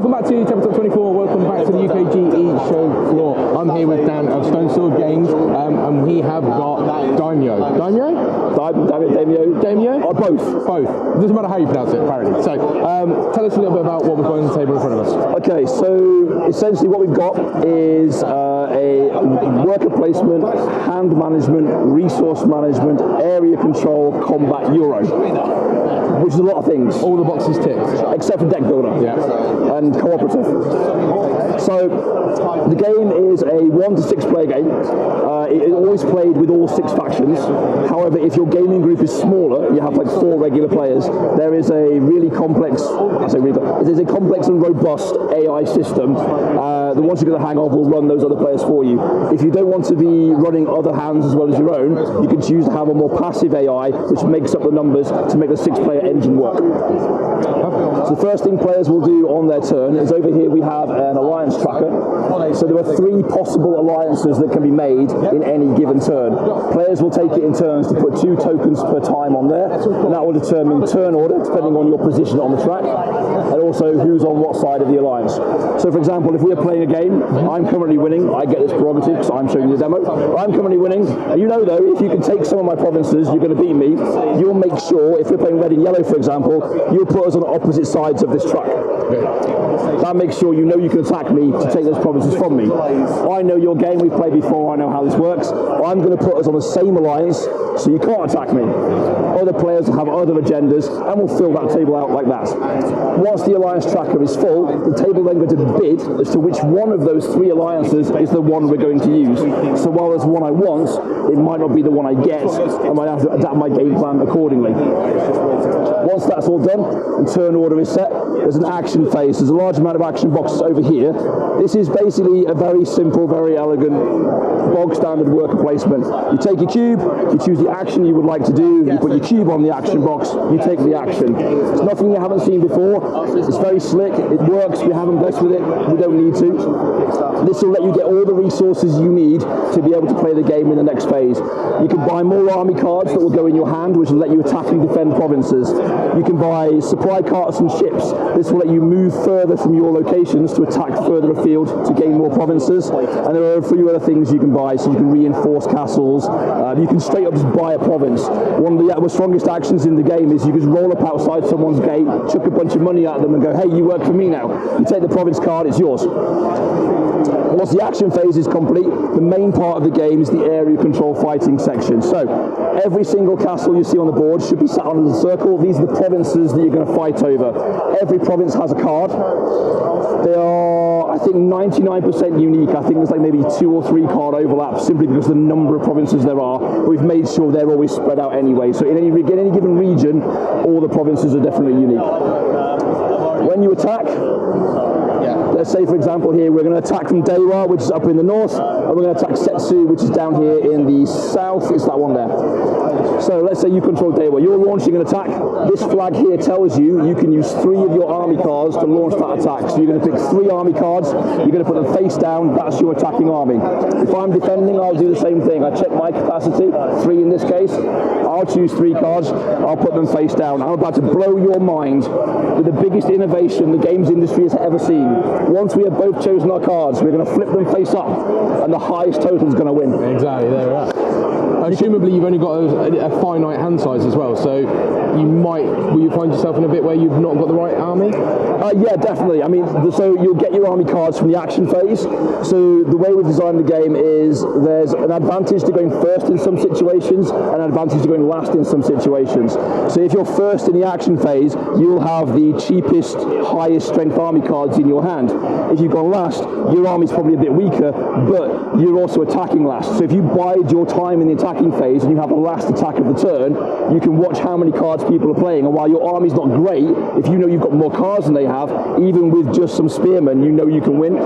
Welcome back to Tabletop 24, welcome back to the UKGE show floor. I'm here with Dan of Stone Sword Games, and we have got Daimyo. Daimyo? Or both? Both. It doesn't matter how you pronounce it, apparently. So, tell us a little bit about what we've got on the table in front of us. Okay, so essentially what we've got is a worker placement, hand management, resource management, area control, combat Euro, which is a lot of things. All the boxes ticked. Except for deck builder. Yeah. And cooperative. So the game is a 1 to 6 player game. It is always played with all 6 factions. However, if your gaming group is smaller, you have like 4 regular players, there is a really complex, it is a complex and robust AI system that once you get the hang of will run those other players for you. If you don't want to be running other hands as well as your own, you can choose to have a more passive AI which makes up the numbers to make the 6-player engine work. So the first thing players will do on their turn is over here we have an alliance tracker. So there are 3 possible alliances that can be made in any given turn. Players will take it in turns to put 2 tokens per time on there, and that will determine turn order depending on your position on the track, and also who's on what side of the alliance. So for example, if we are playing a game, I'm currently winning, I get this prerogative because I'm showing you the demo. I'm currently winning, and you know though, if you can take some of my provinces, you're going to beat me. You'll make sure, if we're playing red and yellow for example, you'll put us on opposite sides of this track. That makes sure you know you can attack me to take those provinces from me. I know your game, we've played before, I know how this works. I'm going to put us on the same alliance so you can't attack me. Other players will have other agendas and we'll fill that table out like that. Once the alliance tracker is full, the table then goes to bid as to which one of those 3 alliances is the one we're going to use. So while there's one I want, it might not be the one I get. I might have to adapt my game plan accordingly. Once that's all done and turn order is set, there's an action phase. There's a large amount of action boxes over here. This is basically a very simple, very elegant, bog standard worker placement. You take your cube, you choose the action you would like to do, you put your cube on the action box, you take the action. It's nothing you haven't seen before. It's very slick, it works, we haven't messed with it, we don't need to. This will let you get all the resources you need to be able to play the game in the next phase. You can buy more army cards that will go in your hand, which will let you attack and defend provinces. You can buy supply carts and ships. This will let you move further from your locations to attack further afield to gain more provinces. And there are a few other things you can buy, so you can reinforce castles. You can straight up just buy a province. One of the strongest actions in the game is you can roll up outside someone's gate, chuck a bunch of money at them and go, hey, you work for me now. You take the province card, it's yours. Once the action phase is complete, the main part of the game is the area control fighting section. So every single castle you see on the board should be sat on the circle. These are the provinces that you're going to fight over. Every province has a card. They are, I think, 99% unique. I think there's like maybe 2 or 3 card overlaps simply because of the number of provinces there are. But we've made sure they're always spread out anyway. So in any given region, all the provinces are definitely unique. When you attack, let's say for example here we're going to attack from Dewa, which is up in the north, and we're going to attack Setsu, which is down here in the south. It's that one there. So let's say you control Dewa, you're launching an attack. This flag here tells you you can use 3 of your army cards to launch that attack. So you're going to pick 3 army cards, you're going to put them face down, that's your attacking army. If I'm defending, I'll do the same thing. I check my capacity, 3 in this case. I'll choose 3 cards, I'll put them face down. I'm about to blow your mind with the biggest innovation the games industry has ever seen. Once we have both chosen our cards, we're going to flip them face up, and the highest total is going to win. Exactly, there we are. Presumably you've only got a finite hand size as well, so will you find yourself in a bit where you've not got the right army? Yeah, definitely. I mean, so you'll get your army cards from the action phase. So the way we've designed the game is there's an advantage to going first in some situations and an advantage to going last in some situations. So if you're first in the action phase, you'll have the cheapest, highest strength army cards in your hand. If you've gone last, your army's probably a bit weaker, but you're also attacking last. So if you bide your time in the attacking phase and you have the last attack of the turn, you can watch how many cards people are playing, and while your army's not great, if you know you've got more cards than they have, even with just some spearmen, you know you can win.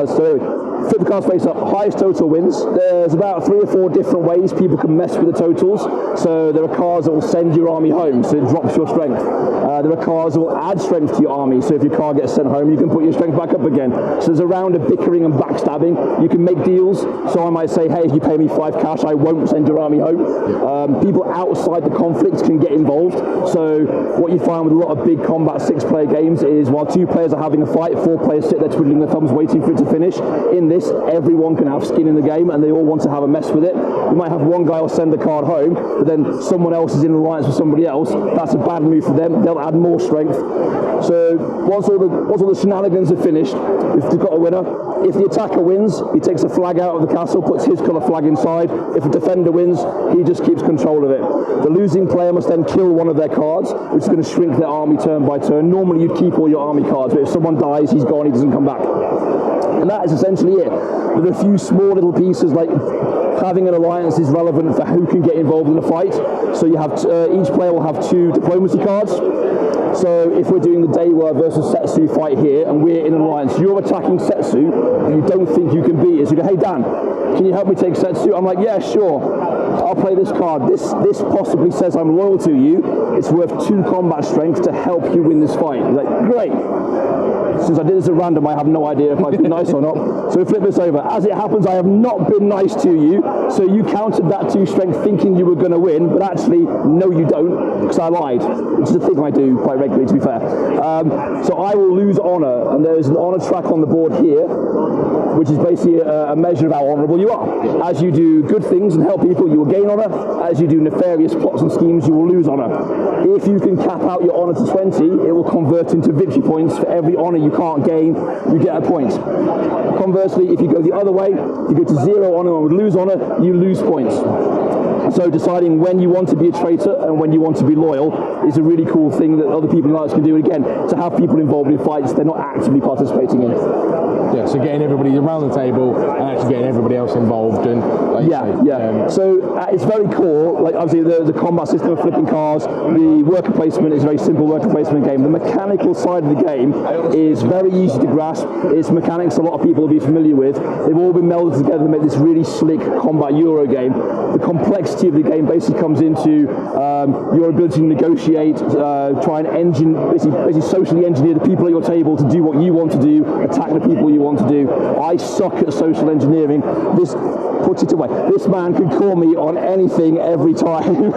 So flip the cards face up, highest total wins. There's about 3 or 4 different ways people can mess with the totals. So there are cards that will send your army home, so it drops your strength. There are cards that will add strength to your army, so if your card gets sent home, you can put your strength back up again. So there's a round of bickering and backstabbing. You can make deals, so I might say, hey, if you pay me 5 cash, I won't send your army home. People outside the conflict can get involved. So what you find with a lot of big combat 6-player games is while 2 players are having a fight, 4 players sit there twiddling their thumbs waiting for it to finish. In this, everyone can have skin in the game and they all want to have a mess with it. You might have one guy will send a card home, but then someone else is in alliance with somebody else. That's a bad move for them. They'll add more strength. So once all the shenanigans are finished, if they've got a winner, if the attacker wins, he takes a flag out of the castle, puts his colour flag inside. If a defender wins, he just keeps control of it. The losing player must then kill one of their cards, which is going to shrink their army turn by turn. Normally you'd keep all your army cards, but if someone dies, he's gone, he doesn't come back. And that is essentially it. There are a few small little pieces like having an alliance is relevant for who can get involved in a fight. So you have each player will have 2 diplomacy cards. So if we're doing the Dewa versus Setsu fight here and we're in an alliance, you're attacking Setsu and you don't think you can beat it. So you go, hey Dan, can you help me take Setsu? I'm like, yeah, sure. I'll play this card. This possibly says I'm loyal to you. It's worth 2 combat strength to help you win this fight. He's like, great. Since I did this at random, I have no idea if I've been nice or not. So we flip this over. As it happens, I have not been nice to you. So you countered that 2 strength thinking you were going to win, but actually, no you don't, because I lied, which is a thing I do quite regularly, to be fair. So I will lose honour, and there's an honour track on the board here, which is basically a measure of how honourable you are. As you do good things and help people, you will gain honour. As you do nefarious plots and schemes, you will lose honour. If you can cap out your honour to 20, it will convert into victory points. For every honour you can't gain, you get a point. Conversely, if you go the other way, you go to 0 honour and would lose honour, you lose points. So deciding when you want to be a traitor and when you want to be loyal is a really cool thing that other people in Alliance can do. And again, to have people involved in fights they're not actively participating in. Yeah, so getting everybody around the table and actually getting everybody else involved. And like so at its very core, like obviously the combat system of flipping cards, the worker placement is a very simple worker placement game. The mechanical side of the game is very easy to grasp. It's mechanics a lot of people will be familiar with. They've all been melded together to make this really slick combat Euro game. The complexity of the game basically comes into your ability to negotiate, try and basically socially engineer the people at your table to do what you want to do, attack the people you want to do. I suck at social engineering. This puts it away. This man can call me on anything every time.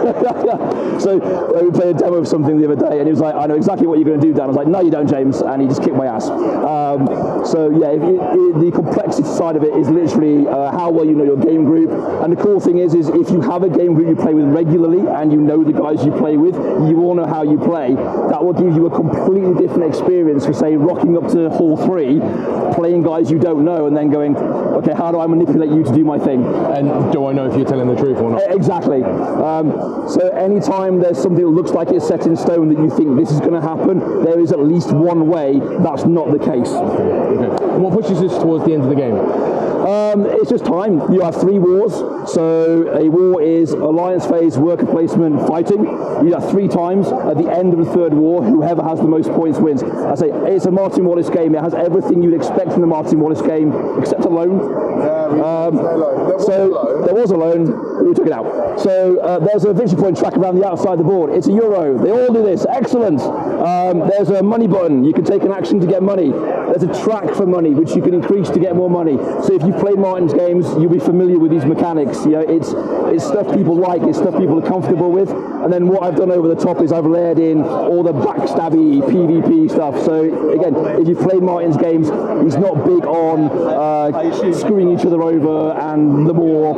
So we played a demo of something the other day and he was like, I know exactly what you're going to do, Dan. I was like, no you don't, James, and he just kicked my ass. So yeah, the complexity side of it is literally how well you know your game group, and the cool thing is if you have a game group you play with regularly and you know the guys you play with, you all know how you play, that will give you a completely different experience for say rocking up to hall 3, playing guys you don't know and then going, okay, how do I manipulate you to do my thing? And do I know if you're telling the truth or not? Exactly. So anytime there's something that looks like it's set in stone that you think this is going to happen, there is at least one way that's not the case. Okay. What pushes us towards the end of the game? It's just time. You have 3 wars. So a war is alliance phase, worker placement, fighting. You have 3 times. At the end of the 3rd war, whoever has the most points wins. I say it's a Martin Wallace game. It has everything you'd expect in the Martin Wallace game, except a loan. There was a loan. We took it out. So there's a victory point track around the outside of the board. It's a Euro. They all do this. Excellent. There's a money button. You can take an action to get money. There's a track for money, which you can increase to get more money. So if you've played Martin's games, you'll be familiar with these mechanics. You know, it's stuff people like, it's stuff people are comfortable with. And then what I've done over the top is I've layered in all the backstabby PvP stuff. So again, if you've played Martin's games, he's not big on screwing each other over and the more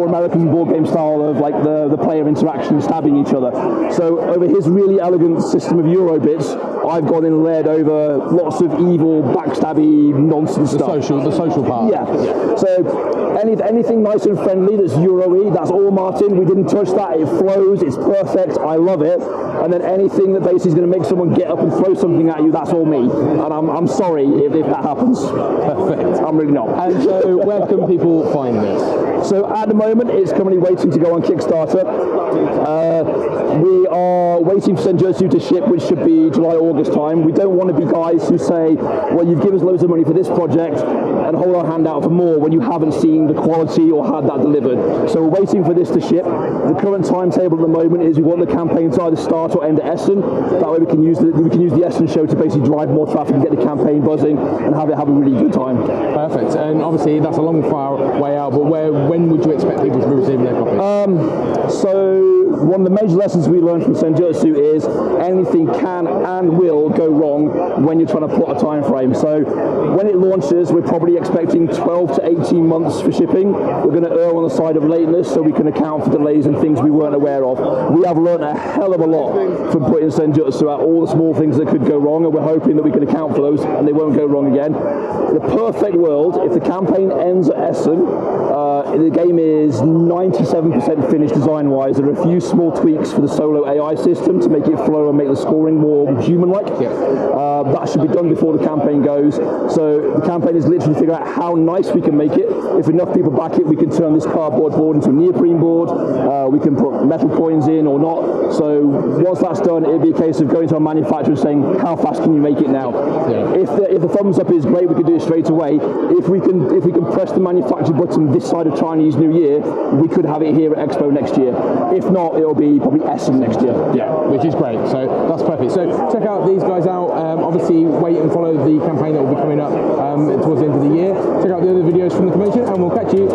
American board game style of like the player interaction, stabbing each other. So over his really elegant system of Euro bits, I've gone in and layered over lots of evil, backstabby nonsense stuff. The social part. Yeah. So anything nice and friendly that's Euro-y, that's all Martin. We didn't touch that. It flows. It's perfect. I love it. And then anything that basically is going to make someone get up and throw something at you, that's all me. And I'm sorry if that happens. Perfect. I'm really not. And so where can people find this? So at the moment, it's currently waiting to go on Kickstarter. We are waiting for Senjutsu to ship, which should be July, August time. We don't want to be guys who say, well, you've given us loads of money for this project and hold our hand out for more when you haven't seen the quality or had that delivered. So we're waiting for this to ship. The current timetable at the moment is we want the campaign to either start or end at Essen. That way we can use the Essen show to basically drive more traffic and get the campaign buzzing and have a really good time. Perfect. And obviously that's a long far way out, but when would you expect people to be receiving their copies? So one of the major lessons we learned from Senjutsu is anything can and will go wrong when you're trying to plot a time frame. So when it launches, we're probably expecting 12 to 18 months for shipping. We're going to err on the side of lateness so we can account for delays and things we weren't aware of. We have learned a hell of a lot from putting Senjutsu out, all the small things that could go wrong, and we're hoping that we can account for those and they won't go wrong again. In a perfect world, if the campaign ends at Essen, the game is 97% finished design-wise. There are a few small tweaks for the solo AI system to make it flow and make the scoring more human-like. That should be done before the campaign goes. So the campaign is literally figuring out how nice we can make it. If enough people back it, we can turn this cardboard board into a neoprene board. We can put metal coins in or not. So once that's done, it'll be a case of going to our manufacturer and saying, how fast can you make it now? If the thumbs up is great, we can do it straight away. If we can press the manufacture button this side of Chinese New Year, we could have it here at Expo next year. If not, it'll be probably Essen next year. Yeah, which is great. So that's perfect. So check out these guys out. Obviously, wait and follow the campaign that will be coming up towards the end of the year. Check out the other videos from the convention, and we'll catch you